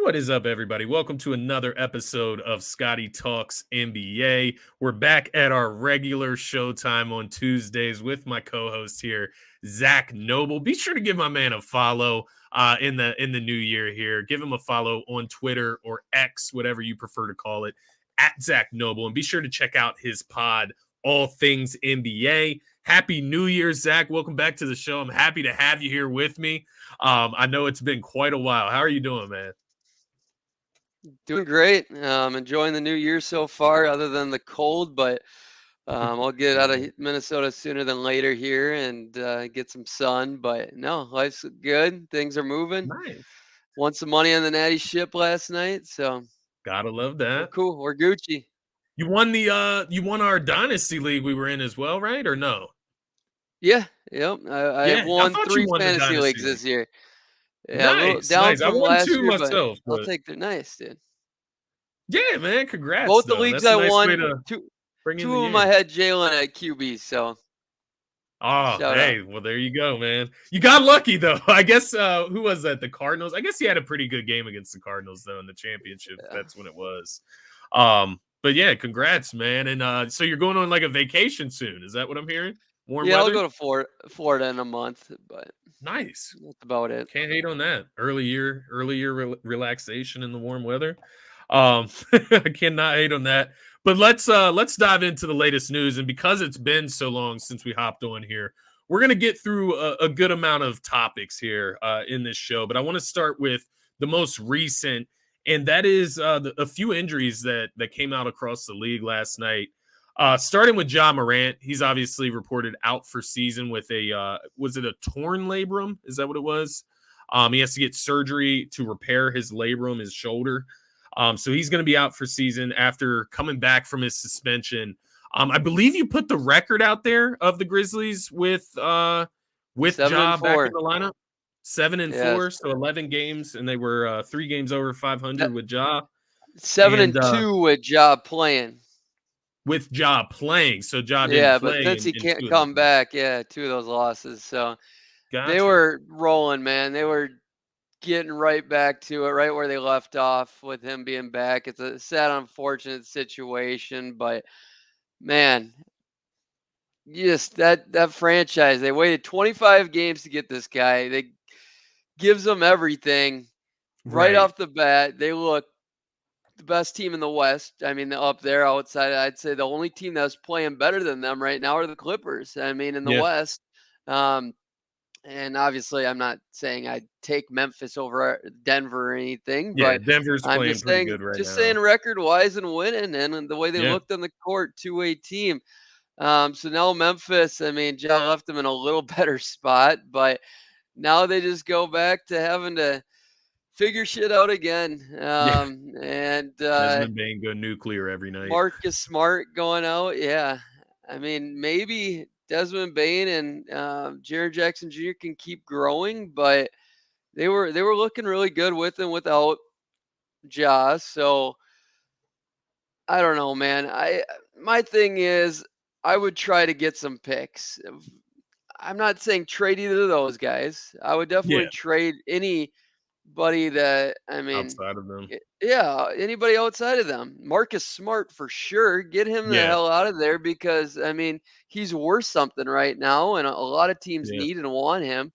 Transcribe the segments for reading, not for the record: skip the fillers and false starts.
What is up, everybody? Welcome to another episode of Scotty Talks NBA. We're back at our regular showtime on Tuesdays with my co-host here, Zach Noble. Be sure to give my man a follow in the new year here. Give him a follow on Twitter or X, whatever you prefer to call it, at Zach Noble. And be sure to check out his pod, All Things NBA. Happy New Year, Zach. Welcome back to the show. I'm happy to have you here with me. I know it's been quite a while. How are you doing, man? Doing great. Enjoying the new year so far, other than the cold, but I'll get out of Minnesota sooner than later here and get some sun. But no, life's good. Things are moving. Nice. Won some money on the Natty ship last night, so Gotta love we're that. cool. We're Gucci. You won our dynasty league we were in as well, right? Or no? Yeah, yep. I have Yeah, I won thought you 3 won the fantasy dynasty leagues league. this year. Yeah, a little Nice, down nice. I from won last 2 year, but myself, I'll but take the nice, dude. yeah, man, congrats Both the though. leagues That's a I nice way won, to two bring in two the of them I year. had Jalen at QB, so Oh, shout out. hey, well, there you go, man. You got lucky though. I guess who was that? The Cardinals. I guess he had a pretty good game against the Cardinals though in the championship. Yeah. That's when it was. But yeah, congrats, man. And so you're going on like a vacation soon. Is that what I'm hearing? Warm Yeah, I'll weather? go to Florida in a month, but Nice. that's about it. Can't hate on that. Early year relaxation in the warm weather. I cannot hate on that. But let's dive into the latest news. And because it's been so long since we hopped on here, we're gonna get through a good amount of topics here in this show. But I want to start with the most recent, and that is a few injuries that came out across the league last night. Starting with Ja Morant, he's obviously reported out for season with was it a torn labrum? Is that what it was? He has to get surgery to repair his labrum, his shoulder. So he's going to be out for season after coming back from his suspension. I believe you put the record out there of the Grizzlies with Ja 7-4. back in the lineup. 7-4, Yes. so 11 games, and they were 3 games over 500 That, with Ja. 7 And and 2 with job playing. with Ja playing. So Ja didn't Yeah, but play since he in 2 can't of those come games. back, yeah, 2 of those losses. So they Gotcha. were rolling, man. They were getting right back to it, right where they left off with him being back. It's a sad, unfortunate situation, but man, just that franchise. They waited 25 games to get this guy. They gives them everything right Right. off the bat. They look the best team in the West. I mean, up there outside, I'd say the only team that's playing better than them right now are the Clippers. I mean, in the Yeah. West. Um, and obviously, I'm not saying I'd take Memphis over Denver or anything, Yeah. but Denver's I'm playing just pretty saying, good right just saying now. record wise and winning, and the way they Yeah. looked on the court, two-way team. So now Memphis, I mean, John left them in a little better spot, but now they just go back to having to figure shit out again. Yeah. And Desmond Bain go nuclear every night. Marcus Smart going out. Yeah. I mean, maybe Desmond Bain and Jaren Jackson Jr. can keep growing, but they were looking really good with and without Ja. So I don't know, man. My thing is I would try to get some picks. I'm not saying trade either of those guys. I would Yeah. definitely trade anybody that I mean, Outside of them. yeah, anybody outside of them. Marcus Smart for sure. Get him the Yeah. hell out of there because I mean he's worth something right now, and a lot of teams Yeah. need and want him.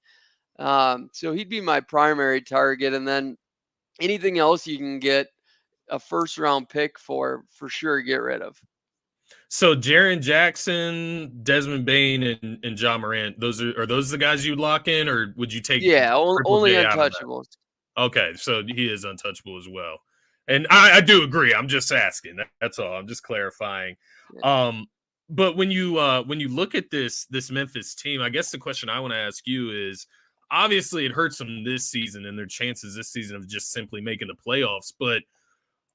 So he'd be my primary target, and then anything else you can get a first round pick for sure get rid of. So Jaren Jackson, Desmond Bain, and Ja Morant, those are those the guys you'd lock in, or would you take Yeah, Triple only J out of that? untouchables. Okay, so he is untouchable as well. And I do agree. I'm just asking. That's all. I'm just clarifying. Yeah. But when you look at this Memphis team, I guess the question I want to ask you is obviously it hurts them this season and their chances this season of just simply making the playoffs. But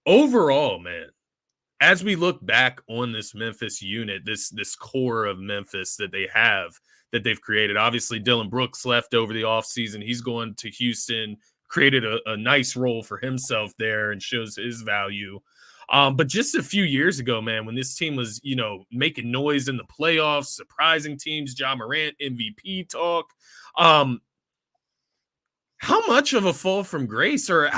overall, man, as we look back on this Memphis unit, this core of Memphis that they've created, obviously Dylan Brooks left over the offseason. He's going to Houston, created a nice role for himself there and shows his value. But just a few years ago, man, when this team was, making noise in the playoffs, surprising teams, Ja Morant, MVP talk. How much of a fall from grace, or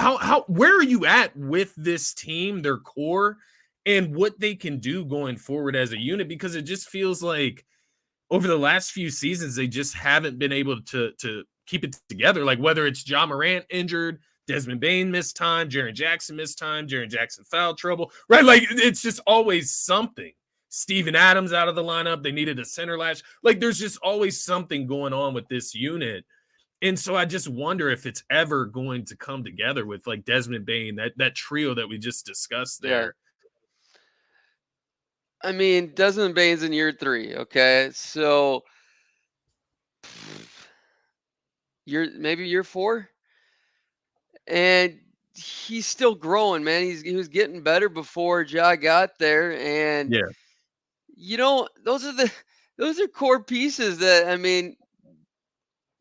where are you at with this team, their core, and what they can do going forward as a unit? Because it just feels like over the last few seasons, they just haven't been able to keep it together. Like whether it's Ja Morant injured, Desmond Bane missed time, Jaren Jackson missed time, Jaren Jackson foul trouble, right? Like it's just always something. Steven Adams out of the lineup. They needed a center latch. Like there's just always something going on with this unit. And so I just wonder if it's ever going to come together with like Desmond Bane, that trio that we just discussed there. I mean, Desmond Bane's in year 3, okay? So maybe year 4? And he's still growing, man. He was getting better before Ja got there, and Yeah. those are core pieces that, I mean,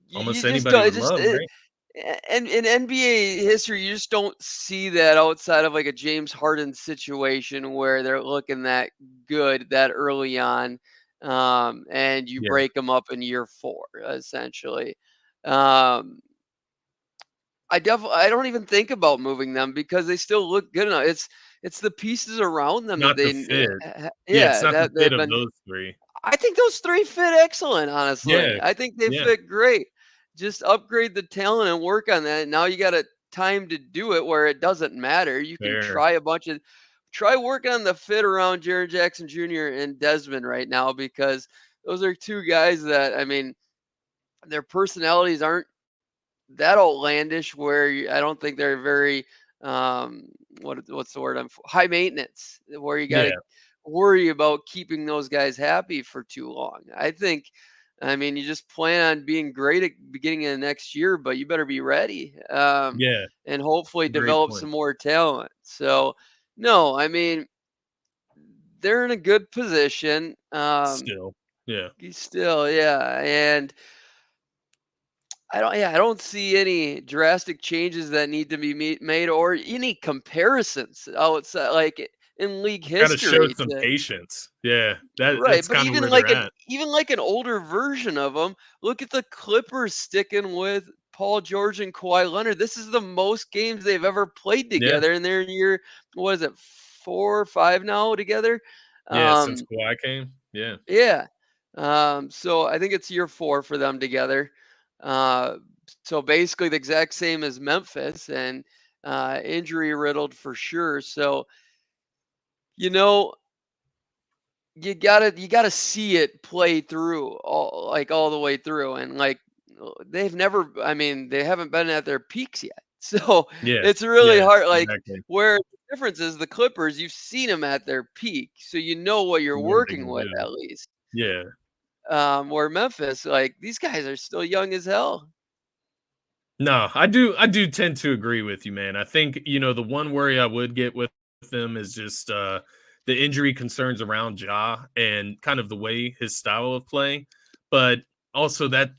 you Almost just anybody don't it would just love, right? and in NBA history, you just don't see that outside of like a James Harden situation where they're looking that good that early on, and you Yeah. break them up in year 4, essentially. Um, I don't even think about moving them because they still look good enough. It's the pieces around them that Not the they, fit. Yeah, it's yeah, not the that fit they've of been. those 3. I think those 3 fit excellent, honestly. Yeah. I think they Yeah. fit great. Just upgrade the talent and work on that. Now you got a time to do it where it doesn't matter. You can Fair. try working on the fit around Jaren Jackson Jr. and Desmond right now, because those are 2 guys that, I mean, their personalities aren't that outlandish where I don't think they're very um what's the word, high maintenance, where you got to Yeah. worry about keeping those guys happy for too long. I mean, you just plan on being great at beginning of the next year, but you better be ready, Yeah. and hopefully Great develop point. some more talent. So no, I mean, they're in a good position, Still. Yeah. still, yeah. And I don't see any drastic changes that need to be made, or any comparisons outside, like in league Gotta show history some to. patience. Yeah. Right, That's but kinda where they're at. even like an older version of them. Look at the Clippers sticking with Paul George and Kawhi Leonard. This is the most games they've ever played Yeah. together, and they're in year, what is it, 4 or 5 now together. Yeah, since Um, Kawhi came. Yeah. yeah. So I think it's year 4 for them together. Uh, so basically the exact same as Memphis, and injury riddled for sure. So, you know, you gotta see it play through all the way through, and like they've never. I mean, they haven't been at their peaks yet, so Yeah. it's really Yeah. hard. Like, Exactly. where the difference is, the Clippers, you've seen them at their peak, so you know what you're You know what they working can with do. at least. Yeah. Where Memphis, like, these guys are still young as hell. No, I do tend to agree with you, man. I think, the one worry I would get with them is just the injury concerns around Ja and kind of the way his style of play. But also that,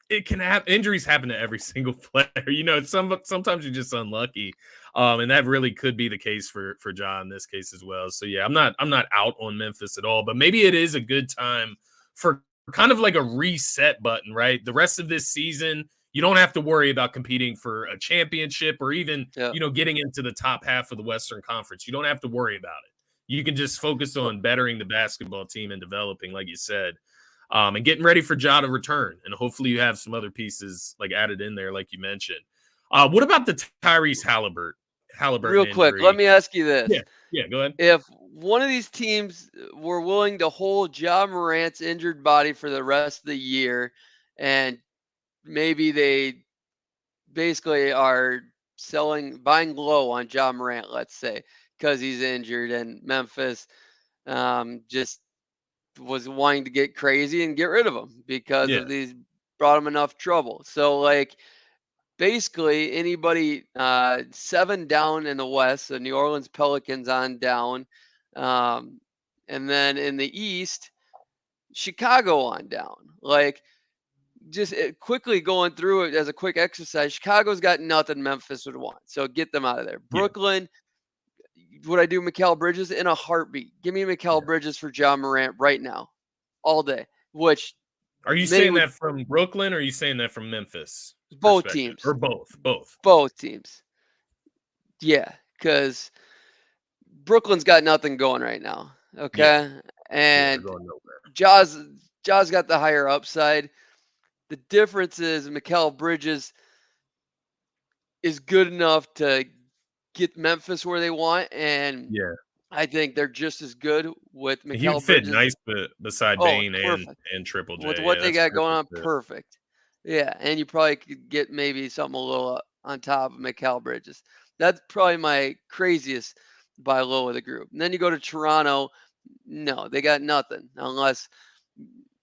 it can have injuries happen to every single player. Sometimes you're just unlucky. And that really could be the case for Ja in this case as well. So yeah, I'm not out on Memphis at all, but maybe it is a good time for kind of like a reset button, right? The rest of this season, you don't have to worry about competing for a championship or even, Yeah. getting into the top half of the Western Conference. You don't have to worry about it. You can just focus Well, on bettering the basketball team and developing, like you said, and getting ready for Ja to return. And hopefully you have some other pieces like added in there, like you mentioned. What about the Tyrese Haliburton real quick, let injury? me ask you this. Yeah, yeah, go ahead. If one of these teams were willing to hold Ja Morant's injured body for the rest of the year, and maybe they basically are buying low on Ja Morant, let's say, because he's injured, and Memphis just was wanting to get crazy and get rid of him because Yeah, of these, brought him enough trouble. So, like, basically anybody 7 down in the West, the New Orleans Pelicans on down, um, and then in the East, Chicago on down. Like, just quickly going through it as a quick exercise, Chicago's got nothing Memphis would want, so get them out of there. yeah, Brooklyn, would I do Mikal Bridges in a heartbeat? Give me Mikal yeah. Bridges for John Morant right now, all day. Which Are you many saying would. that from Brooklyn or are you saying that from Memphis? Both perspective, or teams. both? Both teams. Yeah, because Brooklyn's got nothing going right now. Yeah, Okay. yeah, they're And going nowhere. Jaws Jaws got the higher upside. The difference is Mikal Bridges is good enough to get Memphis where they want, and Yeah, I think they're just as good with he'd Mikal fit Bridges. nice, beside Oh, Bane perfect. and Triple With J. what Yeah, they that's got going perfect on, fit. perfect. Yeah, and you probably could get maybe something a little on top of Mikal Bridges. That's probably my craziest buy low of the group. And then you go to Toronto. No, they got nothing unless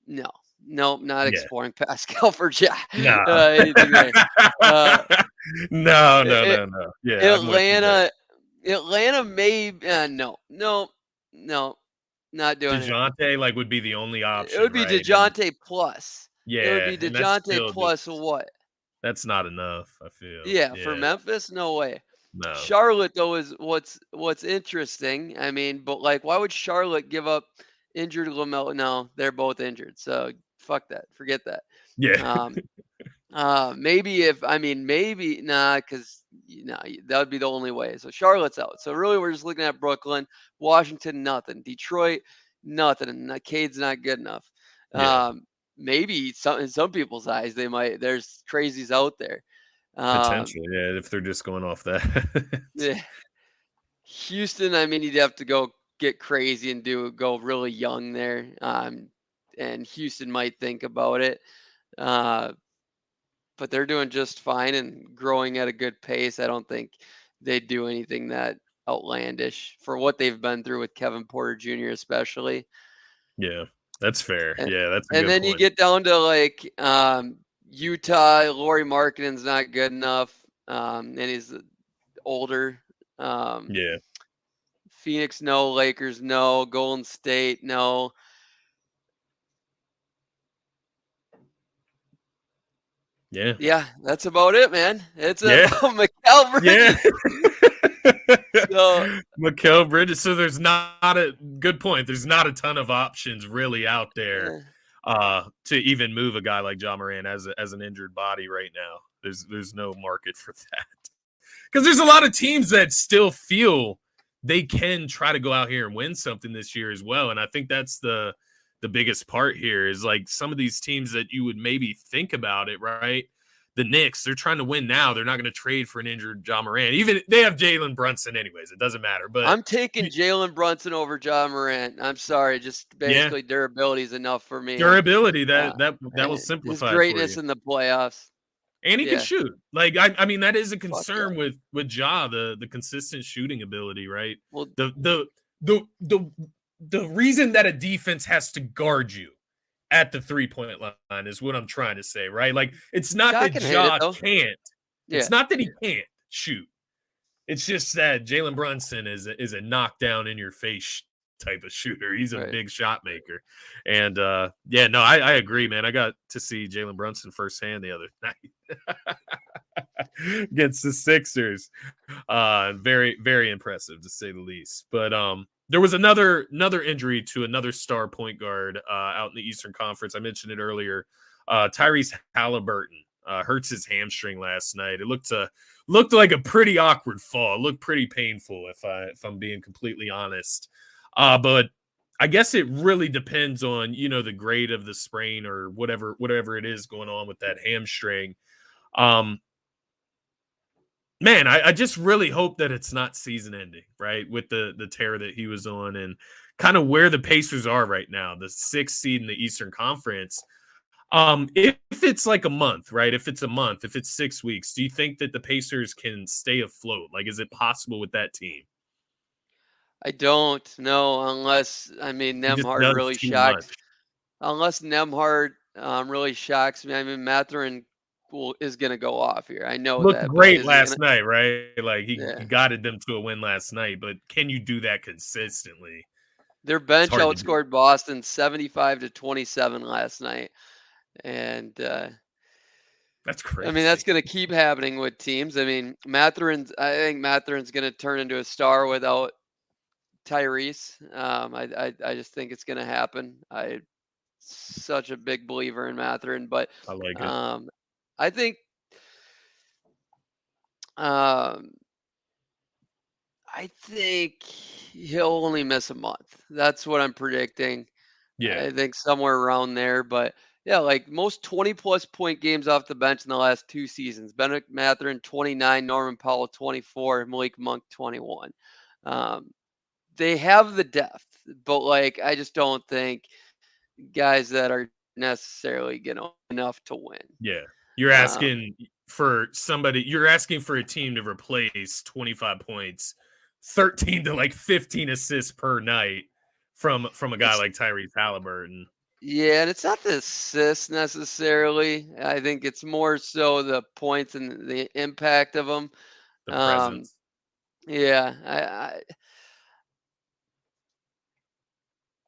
no, nope, not Yeah. exploring Pascal for No. anything there. Uh, No, no, it, no, no. Yeah, I'm with you there. Atlanta, Atlanta may no, no, no, not doing it. DeJounte, like, would be the only It option, would be right? And DeJounte plus. It would yeah, be and that's DeJounte still plus just what? that's not enough, I feel. Yeah, for Yeah, Memphis, no way. no. Charlotte though is what's interesting. I mean, but like, why would Charlotte give up injured Lamelo? No, they're both injured, so fuck that, forget that. Yeah. Um, maybe if I mean maybe nah, because that would be the only way. So Charlotte's out. So really, we're just looking at Brooklyn, Washington, nothing. Detroit, nothing. And Cade's not good enough. Yeah, Um, maybe in some people's eyes, they might. There's crazies out there. Um, potentially, yeah, if they're just going off that. yeah. Houston, I mean, you'd have to go get crazy and go really young there. And Houston might think about it. Uh, but they're doing just fine and growing at a good pace. I don't think they'd do anything that outlandish for what they've been through with Kevin Porter Jr. especially. Yeah, that's fair. And, Yeah, that's a and good then you point. get down to like Utah. Lauri Markkanen's not good enough, and he's older. Um, Yeah, Phoenix, no. Lakers, no. Golden State, no. yeah, Yeah, that's about it, man. It's yeah, about Mikal yeah. Bridges. So Mikal Bridges. So there's not a good point. There's not a ton of options really out there, eh, to even move a guy like Ja Morant as an injured body right now. There's no market for that, because there's a lot of teams that still feel they can try to go out here and win something this year as well. And I think that's the biggest part here is, like, some of these teams that you would maybe think about it, right? The Knicks, they're trying to win now. They're not going to trade for an injured Ja Morant. Even they have Jalen Brunson anyways. It doesn't matter. But I'm taking Jalen Brunson over Ja Morant. I'm sorry, just yeah, basically durability is enough for me, durability, uh, that will his simplify it for greatness you. in the playoffs. And he can Yeah, shoot. Like, I mean, that is a fuck yeah. concern with Ja, the consistent shooting ability, right? Well, The the the the the reason that a defense has to guard you at the 3-point line is what I'm trying to say, right? Like, it's not Ja that can hit it Ja though. can't. It's Yeah, not that he can't shoot. It's just that Jalen Brunson is a knockdown in your face type of shooter. He's a right. big shot maker. And yeah, no, I agree, man. I got to see Jalen Brunson firsthand the other night against the Sixers. Very, very impressive to say the least. But there was another injury to another star point guard out in the Eastern Conference. I mentioned it earlier. Tyrese Haliburton hurts his hamstring last night. It looked like a pretty awkward fall. It looked pretty painful, if I'm being completely honest. But I guess it really depends on, the grade of the sprain or whatever it is going on with that hamstring. Um, Man, I just really hope that it's not season ending, right? With the tear that he was on, and kind of where the Pacers are right now, the sixth seed in the Eastern Conference. If it's like a month, right? If it's a month, if it's 6 weeks, do you think that the Pacers can stay afloat? Like, is it possible with that team? I don't know unless I mean He just Nemhard does really too much. shocks. Unless Nemhard really shocks me. I mean Matherin is gonna go off here. I know Looked that, but great is he gonna? last night, right? Like, he Yeah. guided them to a win last night, but can you do that consistently? Their It's bench hard to do. outscored Boston 75-27 last night. And That's I mean that's crazy. going to keep happening with teams. I mean, I think Matherin's going to turn into a star without Tyrese. I just think it's going to happen. I such a big believer in Matherin, but I like it. um I think Um, I think he'll only miss a month. That's what I'm predicting. Yeah. I think somewhere around there. But yeah, like most 20+ point games off the bench in the last 2 seasons. Bennett Mathurin 29, Norman Powell 24, Malik Monk 21. Um, they have the depth, but like I just don't think guys that are necessarily enough to win. Yeah. You're Um, asking you're asking for a team to replace 25 points, 13 to like 15 assists per night from a guy it's like Tyrese Haliburton, Yeah, and it's not the assists necessarily. I think it's more so the points and the impact of them. the Um, presence. yeah,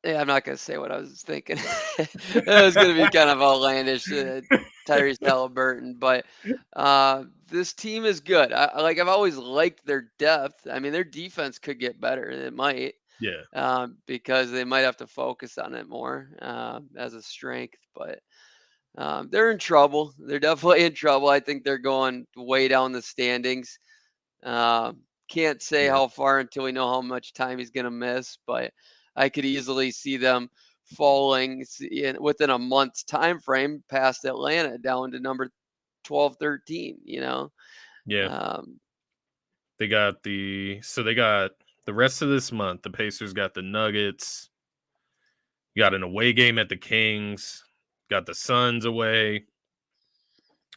I'm not gonna say what I was thinking. It was gonna be kind of outlandish, Tyrese Haliburton, but this team is good. I've always liked their depth. I mean, their defense could get better. It might, Yeah. because they might have to focus on it more as a strength, but. They're in trouble. They're definitely in trouble. I think they're going way down the standings. Can't say Yeah. how far until we know how much time he's going to miss, but I could easily see them falling within a month's time frame past Atlanta down to number 12, 13, you know? Yeah. Um, They got the rest of this month. The Pacers got the Nuggets, got an away game at the Kings, got the Suns away,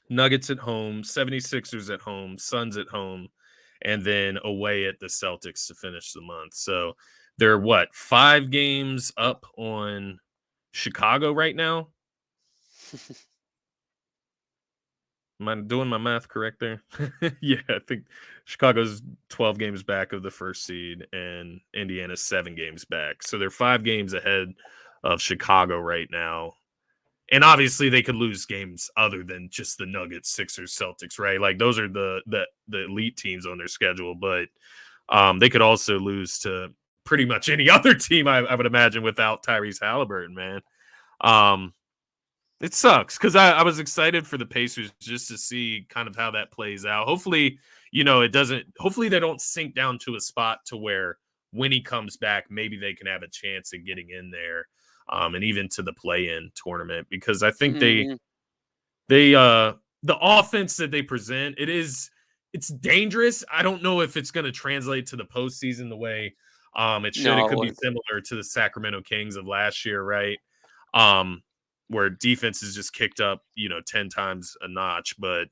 Nuggets at home, 76ers at home, Suns at home, and then away at the Celtics to finish the month. So they're what, 5 games up on Chicago right now? Am I doing my math correct there? Yeah, I think Chicago's 12 games back of the first seed and Indiana's 7 games back. So they're 5 games ahead of Chicago right now. And obviously they could lose games other than just the Nuggets, Sixers, Celtics, right? Like those are the elite teams on their schedule, but they could also lose to pretty much any other team I would imagine without Tyrese Haliburton, man. Um, it sucks because I was excited for the Pacers just to see kind of how that plays out. Hopefully, it doesn't. Hopefully, they don't sink down to a spot to where when he comes back, maybe they can have a chance at getting in there, and even to the play-in tournament. Because I think mhm. they the offense that they present it's dangerous. I don't know if it's going to translate to the postseason the way it should. It could No, be similar to the Sacramento Kings of last year, right? Um, where defense is just kicked up, 10 times a notch. But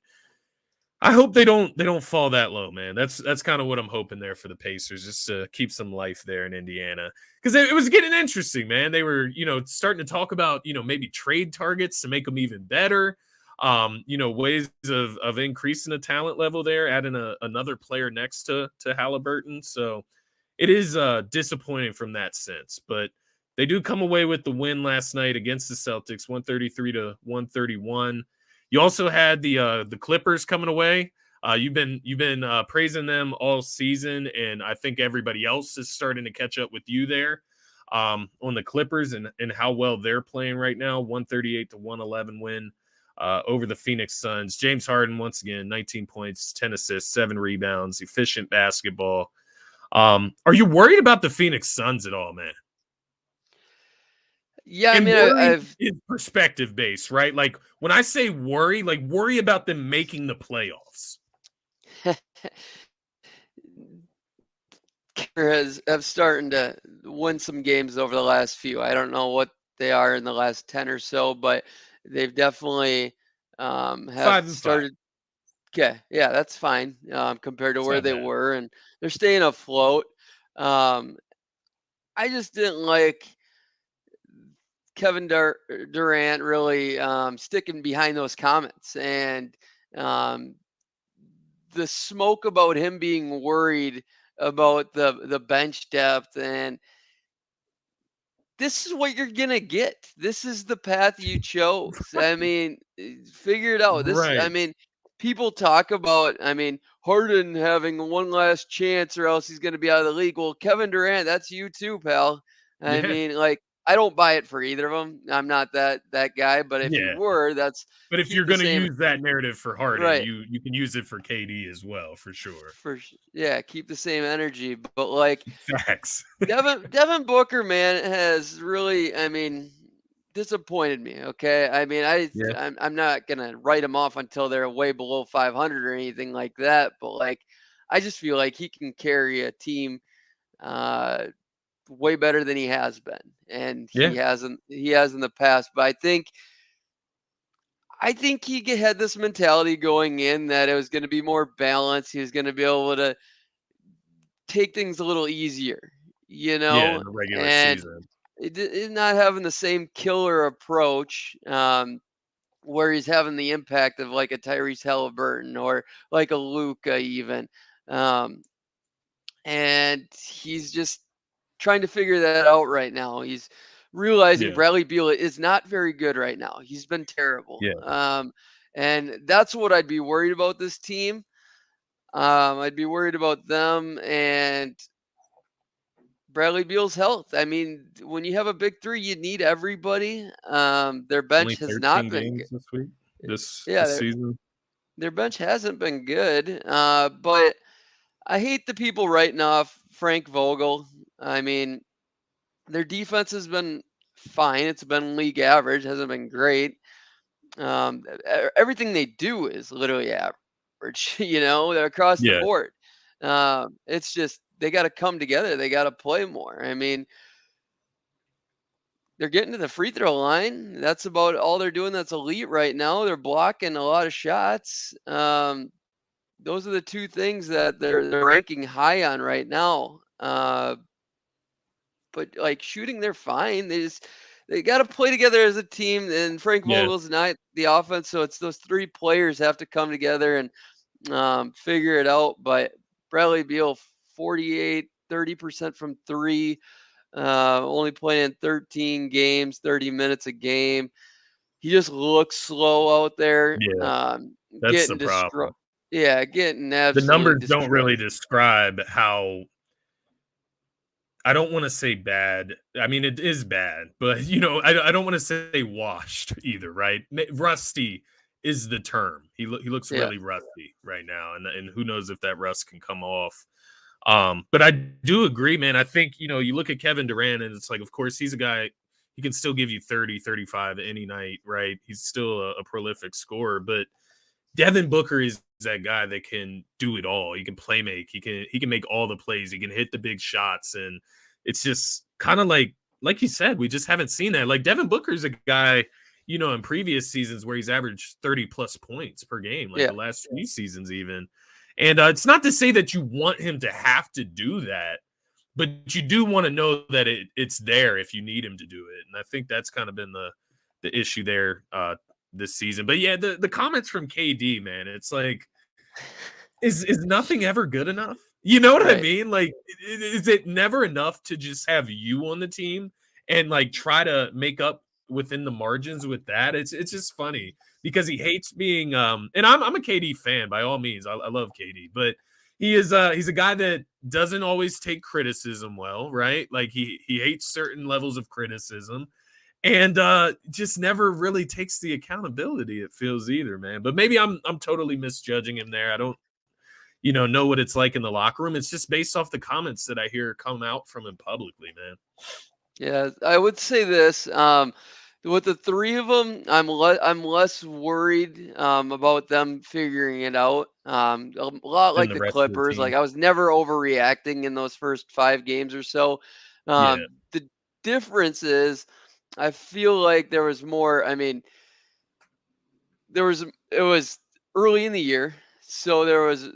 I hope they don't fall that low, man. That's kind of what I'm hoping there for the Pacers, just to keep some life there in Indiana. Because it was getting interesting, man. They were, starting to talk about, maybe trade targets to make them even better. Ways of increasing the talent level there, adding another player next to Halliburton. So it is disappointing from that sense, but they do come away with the win last night against the Celtics, 133 to 131. You also had the Clippers coming away. You've been praising them all season, and I think everybody else is starting to catch up with you there on the Clippers and how well they're playing right now. 138 to 111 win over the Phoenix Suns. James Harden once again, 19 points, 10 assists, 7 rebounds, efficient basketball. Are you worried about the Phoenix Suns at all, man? yeah, I And mean, worry I've is perspective based, right? Like when I say worry, like worry about them making the playoffs. have starting to win some games over the last few. I don't know what they are in the last 10 or so, but they've definitely have 5-5. started. Okay, yeah, that's fine compared to It's where not they bad. were, and they're staying afloat. Um, I just didn't like Durant really sticking behind those comments and um, the smoke about him being worried about the bench depth, and this is what you're gonna get. This is the path you chose. I mean, figure it out. I Right. mean, people talk about, I mean, Harden having one last chance or else he's gonna be out of the league. Well, Kevin Durant, that's you too, pal. I Yeah. mean, like, I don't buy it for either of them. I'm not that guy, but if you Yeah. were, that's But if keep you're the going to same. use that narrative for Harden, Right. you can use it for KD as well, for sure. Yeah, keep the same energy. But like Facts. Devin Booker, man, has really, I mean, disappointed me. Okay, I mean, Yeah. I'm not gonna write him off until they're way below 500 or anything like that. But like, I just feel like he can carry a team uh, way better than he has been, and Yeah. he has in the past. But I think he had this mentality going in that it was going to be more balanced. He was going to be able to take things a little easier, Yeah, in the regular and season. it not having the same killer approach, where he's having the impact of like a Tyrese Haliburton or like a Luca even, um, and he's just trying to figure that out right now. He's realizing Yeah. Bradley Beal is not very good right now. He's been terrible, Yeah. and that's what I'd be worried about this team. I'd be worried about them and Bradley Beal's health. I mean, when you have a big three, you need everybody. Their Only bench has not 13 been good. games this week, this Yeah, season. their bench hasn't been good. But I hate the people writing off Frank Vogel. I mean, their defense has been fine. It's been league average. Hasn't been great. Everything they do is literally average. They're across the Yeah. board. It's just they got to come together. They got to play more. I mean, they're getting to the free throw line. That's about all they're doing that's elite right now. They're blocking a lot of shots. Those are the two things that they're ranking high on right now. But like shooting, they're fine. They got to play together as a team. And Frank Yeah. Vogel's not the offense, so it's those three players have to come together and figure it out. But Bradley Beal, 48, 30% from three. Only playing 13 games, 30 minutes a game. He just looks slow out there. Yeah. That's the Getting problem. destroyed. Yeah, getting The absolutely numbers don't destroyed. really describe how, I don't want to say bad. I mean, it is bad, but I don't want to say washed either, right? Rusty is the term. He looks Yeah, really rusty right now, and who knows if that rust can come off. But I do agree, man. I think, you look at Kevin Durant and it's like, of course, he's a guy, he can still give you 30, 35 any night, right? He's still a prolific scorer, but Devin Booker is that guy that can do it all. He can play make. He can make all the plays. He can hit the big shots, and it's just kind of like you said, we just haven't seen that. Like Devin Booker is a guy, in previous seasons where he's averaged 30 plus points per game, like yeah, the last 3 seasons even. And it's not to say that you want him to have to do that, but you do want to know that it's there if you need him to do it. And I think that's kind of been the issue there this season. But yeah, the comments from KD, man, it's like, is nothing ever good enough? You know what I right. mean? Like, is it never enough to just have you on the team and like try to make up within the margins with that? It's just funny because he hates being and I'm a KD fan by all means. I love KD, but he's a guy that doesn't always take criticism well, right? Like he hates certain levels of criticism and just never really takes the accountability, it feels, either, man. But maybe I'm totally misjudging him there. I don't know what it's like in the locker room. It's just based off the comments that I hear come out from him publicly, man. Yeah, I would say this. With the three of them, I'm less worried about them figuring it out. A lot Than like the the rest of the Clippers. Like team. I was never overreacting in those first 5 games or so. Yeah. The difference is, I feel like there was more. I mean, it was early in the year, so there was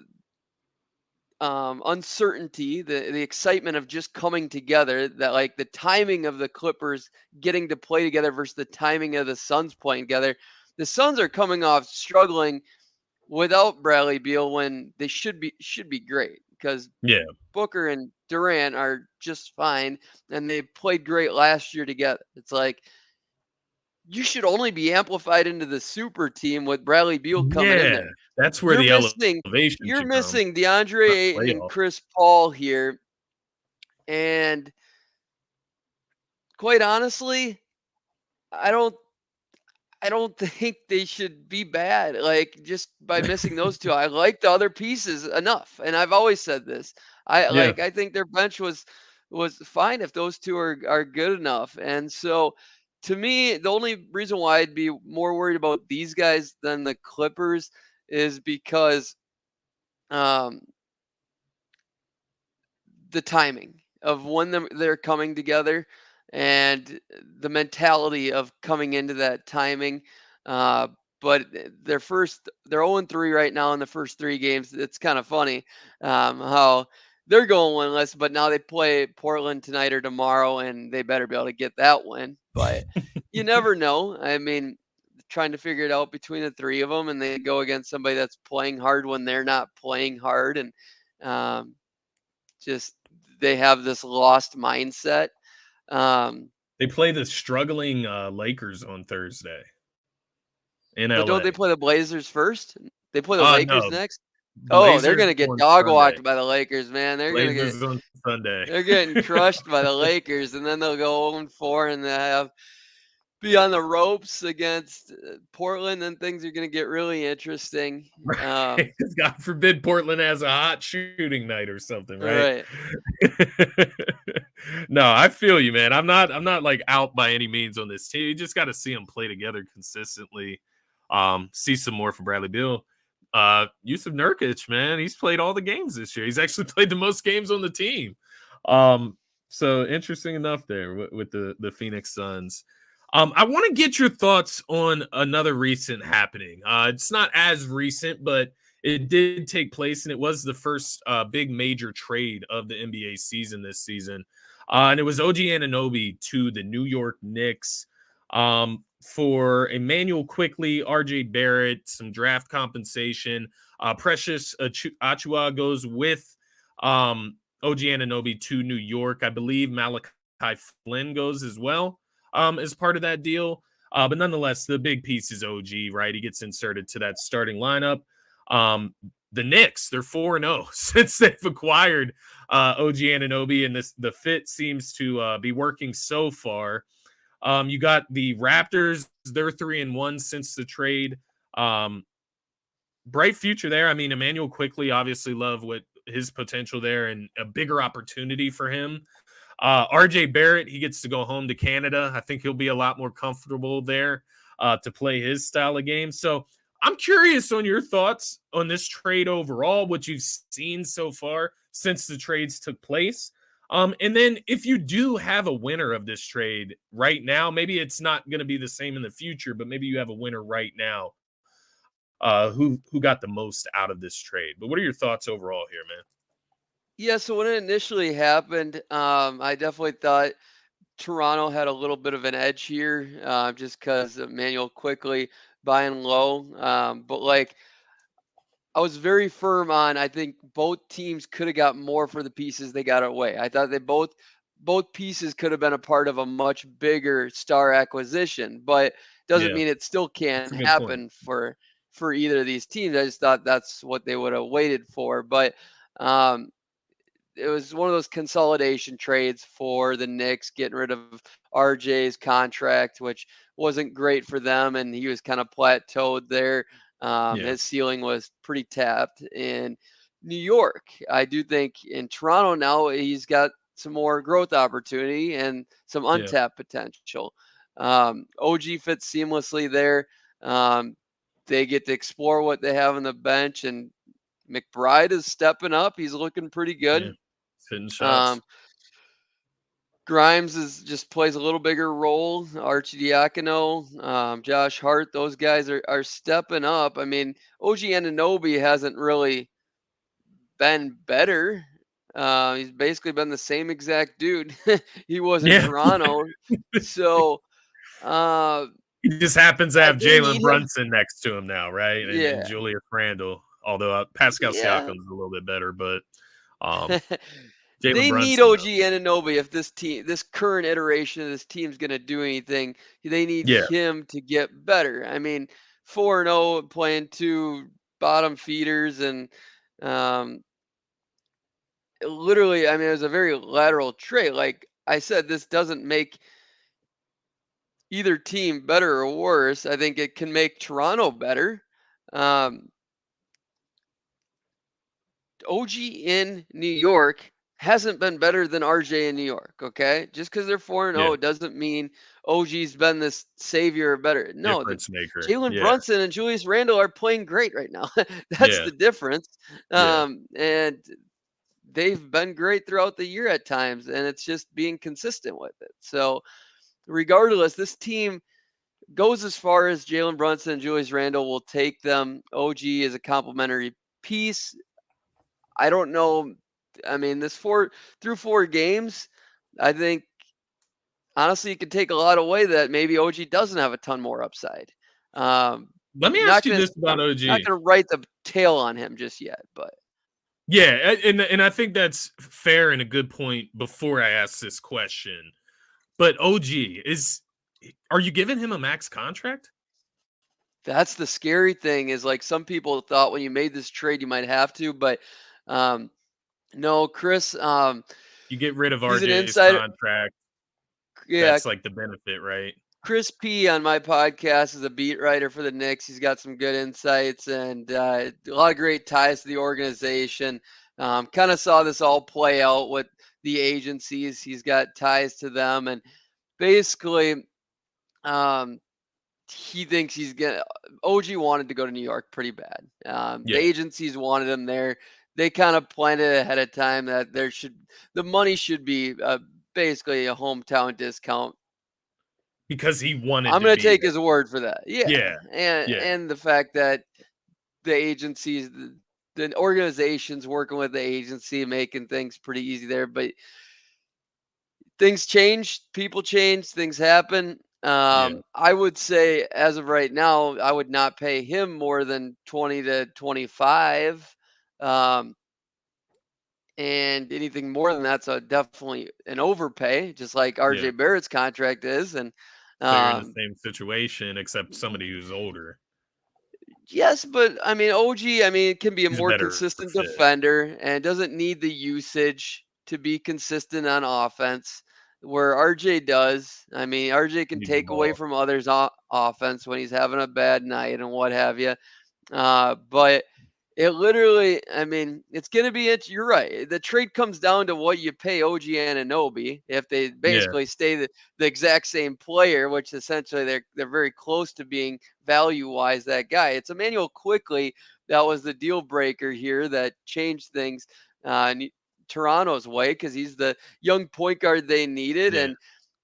uncertainty, the excitement of just coming together, that like the timing of the Clippers getting to play together versus the timing of the Suns playing together. The Suns are coming off struggling without Bradley Beal when they should be great because Yeah. Booker and Durant are just fine and they played great last year together. It's like you should only be amplified into the super team with Bradley Beal coming in Yeah. there. That's where You're the elevation you're should come, missing DeAndre not Ayton and playoff. Chris Paul here, and quite honestly, I don't I don't think they should be bad, like, just by missing those 2. I like the other pieces enough, and I've always said this. Yeah. I think their bench was fine if those 2 are good enough, and so, to me, the only reason why I'd be more worried about these guys than the Clippers is because, um the timing of when they're coming together and the mentality of coming into that timing. Uh, but they're 0-3 right now in the first 3 games. It's kind of funny how they're going winless, but now they play Portland tonight or tomorrow, and they better be able to get that win. But you never know. I mean, trying to figure it out between the 3 of them, and they go against somebody that's playing hard when they're not playing hard, and um, just they have this lost mindset. Um, They play the struggling Lakers on Thursday in but don't LA. they play the Blazers first? They play the Lakers No, next. Oh, they're Blazers gonna get on dog Sunday. walked by the Lakers, man. Blazers on Sunday. They're getting crushed by the Lakers, and then they'll go 0-4 and they have be on the ropes against Portland. Then things are gonna get really interesting. Right. God forbid Portland has a hot shooting night or something, right? Right. No, I feel you, man. I'm not like out by any means on this team. You just got to see them play together consistently. See some more from Bradley Beal. Yusuf Nurkic, man, he's played all the games this year. He's actually played the most games on the team. So interesting enough there with the Phoenix Suns. I want to get your thoughts on another recent happening. It's not as recent, but it did take place, and it was the first big major trade of the NBA season this season. And it was OG Anunoby to the New York Knicks for Emmanuel Quickly, RJ Barrett, some draft compensation. Precious Achua goes with OG Anunoby to New York. I believe Malachi Flynn goes as well as part of that deal. But nonetheless, the big piece is OG, right? He gets inserted to that starting lineup. The Knicks, they're 4-0 since they've acquired OG Anunoby, and the fit seems to be working so far. You got the Raptors, they're 3-1 since the trade. Bright future there. I mean, Emmanuel Quickly, obviously love what his potential there and a bigger opportunity for him. RJ Barrett, he gets to go home to Canada. I think he'll be a lot more comfortable there to play his style of game. So I'm curious on your thoughts on this trade overall, what you've seen so far since the trades took place. And then if you do have a winner of this trade right now, maybe it's not going to be the same in the future, but maybe you have a winner right now. Who got the most out of this trade? But what are your thoughts overall here, man? Yeah, so when it initially happened, I definitely thought Toronto had a little bit of an edge here, just because Emmanuel Quickly buying low. But like I was very firm on I think both teams could have got more for the pieces they got away. I thought they both pieces could have been a part of a much bigger star acquisition, but doesn't Yeah, mean it still that's can't a good point. happen for either of these teams. I just thought that's what they would have waited for. But um, it was one of those consolidation trades for the Knicks, getting rid of RJ's contract, which wasn't great for them, and he was kind of plateaued there. Yeah, His ceiling was pretty tapped in New York. I do think in Toronto now he's got some more growth opportunity and some yeah, untapped potential. OG fits seamlessly there. Um, they get to explore what they have on the bench, and McBride is stepping up. He's looking pretty yeah. good. Hitting shots. Um, Grimes is just plays a little bigger role. Archidiakono, Josh Hart, those guys are stepping up. I mean, OG Anunoby hasn't really been better. He's basically been the same exact dude he was in Yeah. Toronto. So uh, He just happens to have they Jalen need him. Brunson next to him now, right? And Yeah, Julius Randle. Although Pascal yeah. Siakam's a little bit better, but um, Jalen They need Brunson, OG though. Anunoby if this current iteration of this team's going to do anything. They need Yeah, him to get better. I mean, 4-0 playing two bottom feeders and um, literally, I mean, it was a very lateral trade. Like I said, this doesn't make either team better or worse. I think it can make Toronto better. OG in New York hasn't been better than RJ in New York, okay? Just because they're 4-0 Yeah, doesn't mean OG's been this savior or better. No, difference maker. Jalen Yeah, Brunson and Julius Randle are playing great right now. That's yeah, the difference. yeah. And they've been great throughout the year at times, and it's just being consistent with it. So, regardless, this team goes as far as Jalen Brunson and Julius Randle will take them. OG is a complimentary piece. I don't know. I mean, this through 4 games, I think honestly you could take a lot away that maybe OG doesn't have a ton more upside. Um, Let me ask not you gonna this about not OG. gonna write the tail on him just yet, but Yeah, and I think that's fair and a good point before I ask this question. But OG are you giving him a max contract? that's the scary thing is like some people thought when you made this trade you might have to, but um, no, Chris, You get rid of he's an RJ's insider. contract. Yeah, That's like the benefit, right? Chris P on my podcast is a beat writer for the Knicks. He's got some good insights and a lot of great ties to the organization. Kind of saw this all play out with the agencies. He's got ties to them, and basically, um, he thinks he's gonna. OG wanted to go to New York pretty bad. The Yeah, agencies wanted him there. They kind of planned it ahead of time that the money should be basically a hometown discount. because he wanted I'm to gonna be take there. his word for that. Yeah, Yeah, and yeah, the fact that the agencies, the organizations working with the agency, making things pretty easy there. But things change, people change, things happen. yeah. I would say, as of right now, I would not pay him more than 20 to 25. Um, and anything more than that's definitely an overpay, just like Yeah. RJ Barrett's contract is. And So you're in the um, same situation, except somebody who's older. yes, but I mean, OG, I mean, it can be a He's a more better consistent fit. defender and doesn't need the usage to be consistent on offense, where RJ does. I mean, RJ can Need the take away ball. from others' offense when he's having a bad night and what have you. But it literally, I mean, it's going to be it. You're right. The trade comes down to what you pay OG Anunoby. If they Yeah, basically stay the exact same player, which essentially they're very close to being value wise that guy. It's Emmanuel Quickly that was the deal breaker here that changed things Toronto's way because he's the young point guard they needed yeah. and.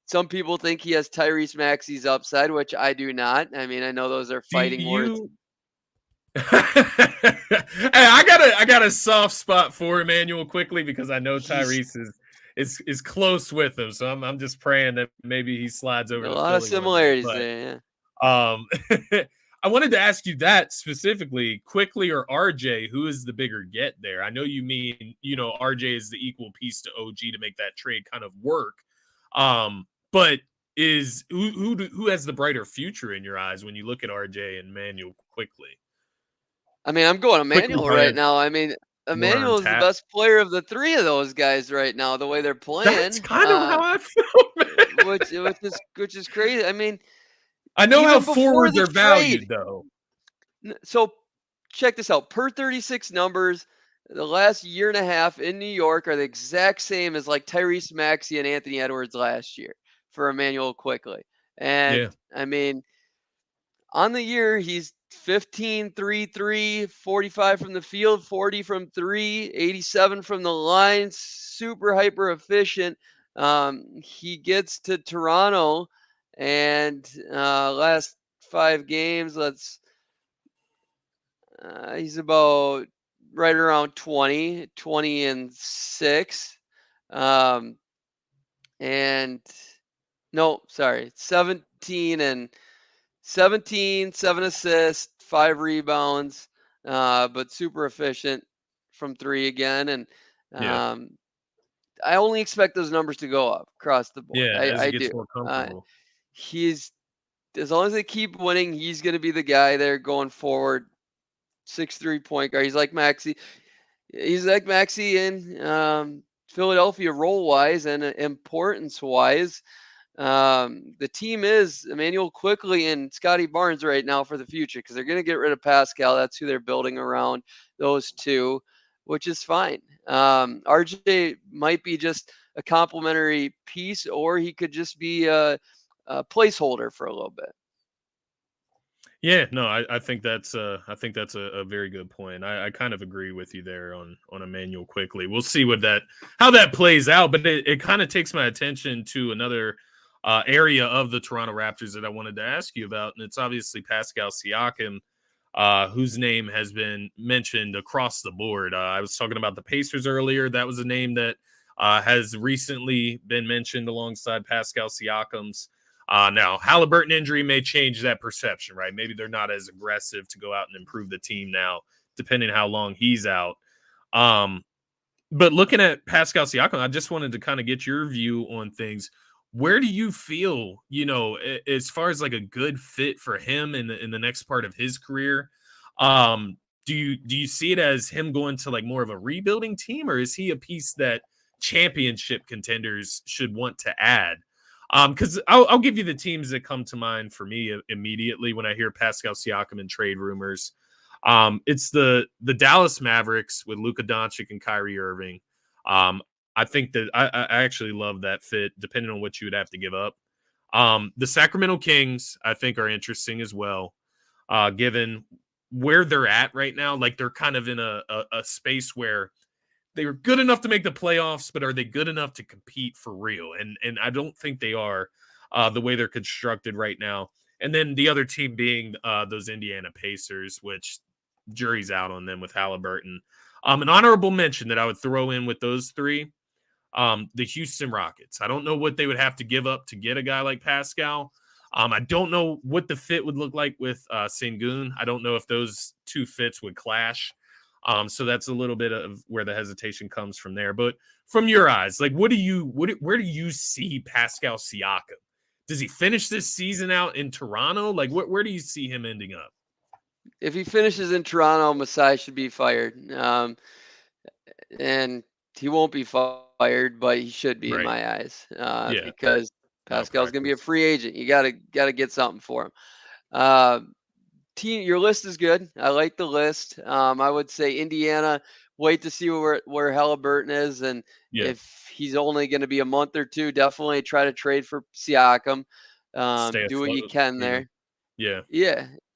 Some people think he has Tyrese Maxey's upside, which I do not. I mean, I know those are Do fighting words. you Hey, I got a soft spot for Emmanuel quickly because I know He's Tyrese is close with him. So I'm just praying that maybe he slides a over to lot of Philly one day. similarities But there. I wanted to ask you that specifically, quickly or RJ, who is the bigger get there? I know you mean, RJ is the equal piece to OG to make that trade kind of work. But is who has the brighter future in your eyes when you look at RJ and Manuel quickly? I mean, I'm going Quickly Emmanuel probably right has now. I mean, more Emmanuel is the untapped. best player of the three of those guys right now. The way they're That's playing, kind of how I feel, man. which is crazy. I mean, I know how even before forwards the are trade. valued, though. So check this out. Per 36 numbers, the last year and a half in New York are the exact same as like Tyrese Maxey and Anthony Edwards last year for Emmanuel Quickly. And Yeah, I mean, on the year, he's 15, 3, 3, 45 from the field, 40 from three, 87 from the line, super hyper efficient. He gets to Toronto and last 5 games, he's about right around 20 and 6. Um, and no, sorry, 17, 7 assists, 5 rebounds, but super efficient from three again. And yeah, um, I only expect those numbers to go up across the board. yeah. As I he do. gets more Uh, comfortable. he's as long as they keep winning, he's going to be the guy there going forward. 6'3" point guard. He's like Maxi. He's like Maxi in Philadelphia role wise and importance wise. The team is Emmanuel Quickly and Scotty Barnes right now for the future because they're going to get rid of Pascal. That's who they're building around, those two, which is fine. RJ might be just a complimentary piece, or he could just be a placeholder for a little bit. Yeah, no, I think that's a very good point. I kind of agree with you there on Emmanuel Quickly. We'll see how that plays out, but it kind of takes my attention to another area of the Toronto Raptors that I wanted to ask you about, and it's obviously Pascal Siakam, whose name has been mentioned across the board. I was talking about the Pacers earlier. That was a name that has recently been mentioned alongside Pascal Siakam's. Now, Haliburton injury may change that perception, right? Maybe they're not as aggressive to go out and improve the team now, depending how long he's out. But looking at Pascal Siakam, I just wanted to kind of get your view on things. Where do you feel, as far as like a good fit for him in the next part of his career? Do you see it as him going to like more of a rebuilding team, or is he a piece that championship contenders should want to add? Because I'll give you the teams that come to mind for me immediately when I hear Pascal Siakam and trade rumors. It's the Dallas Mavericks with Luka Doncic and Kyrie Irving. I think that I actually love that fit, depending on what you would have to give up. The Sacramento Kings, I think, are interesting as well, given where they're at right now. Like they're kind of in a space where they were good enough to make the playoffs, but are they good enough to compete for real? And I don't think they are, the way they're constructed right now. And then the other team being those Indiana Pacers, which jury's out on them with Haliburton. An honorable mention that I would throw in with those three, the Houston Rockets. I don't know what they would have to give up to get a guy like Pascal. I don't know what the fit would look like with Sengun. I don't know if those two fits would clash. So that's a little bit of where the hesitation comes from there. But from your eyes, like, where do you see Pascal Siakam? Does he finish this season out in Toronto? Like, where do you see him ending up? If he finishes in Toronto, Masai should be fired. And he won't be fired, but he should be in Right. my eyes Yeah. because Pascal's going to be a Malpractice. free agent. You gotta get something for him. Uh, Team, your list is good. I like the list. I would say Indiana. Wait to see where Haliburton is, and Yeah. if he's only going to be a month or two, definitely try to trade for Siakam. Stay Do what you afloat. can Yeah. there. Yeah.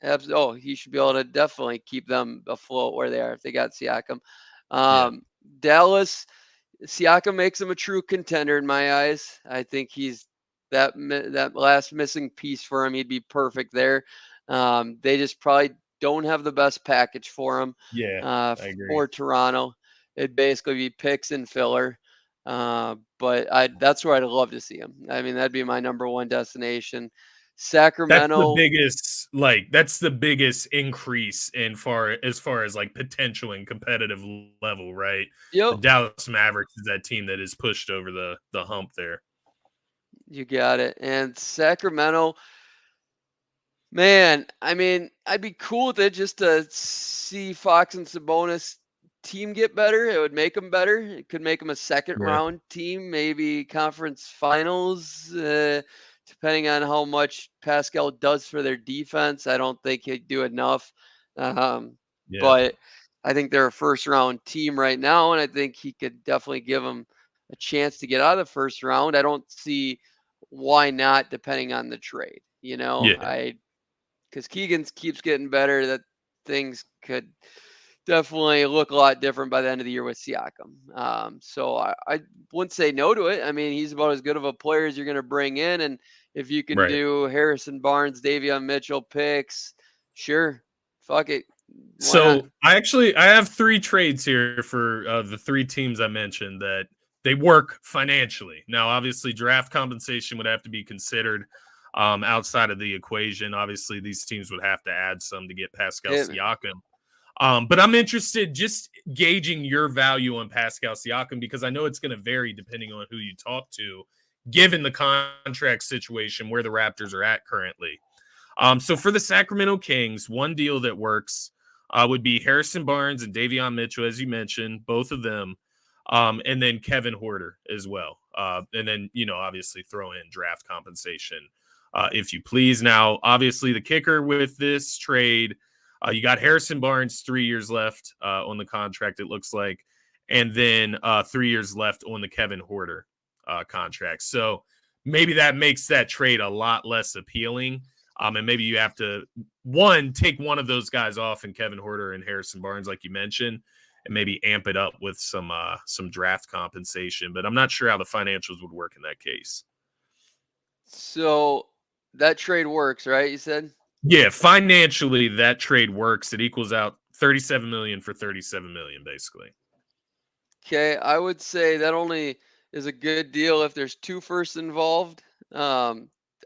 Yeah, oh, he should be able to definitely keep them afloat where they are if they got Siakam. Yeah. Dallas, Siakam makes him a true contender in my eyes. I think he's that last missing piece for him. He'd be perfect there. They just probably don't have the best package for him. Yeah. I agree. For Toronto, it'd basically be picks and filler. But that's where I'd love to see him. I mean, that'd be my number one destination. Sacramento. That's the biggest increase as far as like potential and competitive level, right? The Yep, Dallas Mavericks is that team that is pushed over the hump there. you got it. And Sacramento, man, I mean, I'd be cool with it just to see Fox and Sabonis team get better. It would make them better. It could make them a second Yeah. round team, maybe conference finals, depending on how much Pascal does for their defense. I don't think he'd do enough. Yeah. But I think they're a first round team right now, and I think he could definitely give them a chance to get out of the first round. I don't see why not, depending on the trade. Yeah. I because Keegan's keeps getting better, that things could definitely look a lot different by the end of the year with Siakam. So I wouldn't say no to it. I mean, he's about as good of a player as you're going to bring in. And if you can Right. do Harrison Barnes, Davion Mitchell picks, sure, fuck it. Why not? So I have three trades here for the three teams I mentioned that they work financially. Now, obviously, draft compensation would have to be considered outside of the equation. Obviously, these teams would have to add some to get Pascal Hit me. Siakam. But I'm interested just gauging your value on Pascal Siakam because I know it's going to vary depending on who you talk to, given the contract situation where the Raptors are at currently. So for the Sacramento Kings, one deal that works would be Harrison Barnes and Davion Mitchell, as you mentioned, both of them. and then Kevin Huerter as well. And then, obviously throw in draft compensation if you please. Now, obviously, the kicker with this trade, you got Harrison Barnes 3 years left on the contract, it looks like, and then 3 years left on the Kevin Huerter contract. So maybe that makes that trade a lot less appealing. And maybe you have to, take one of those guys off in Kevin Huerter and Harrison Barnes, like you mentioned, and maybe amp it up with some draft compensation. But I'm not sure how the financials would work in that case. So that trade works, right? You said? Yeah, financially that trade works. It equals out $37 million for $37 million, basically. Okay, I would say that only is a good deal if there's 2 firsts involved.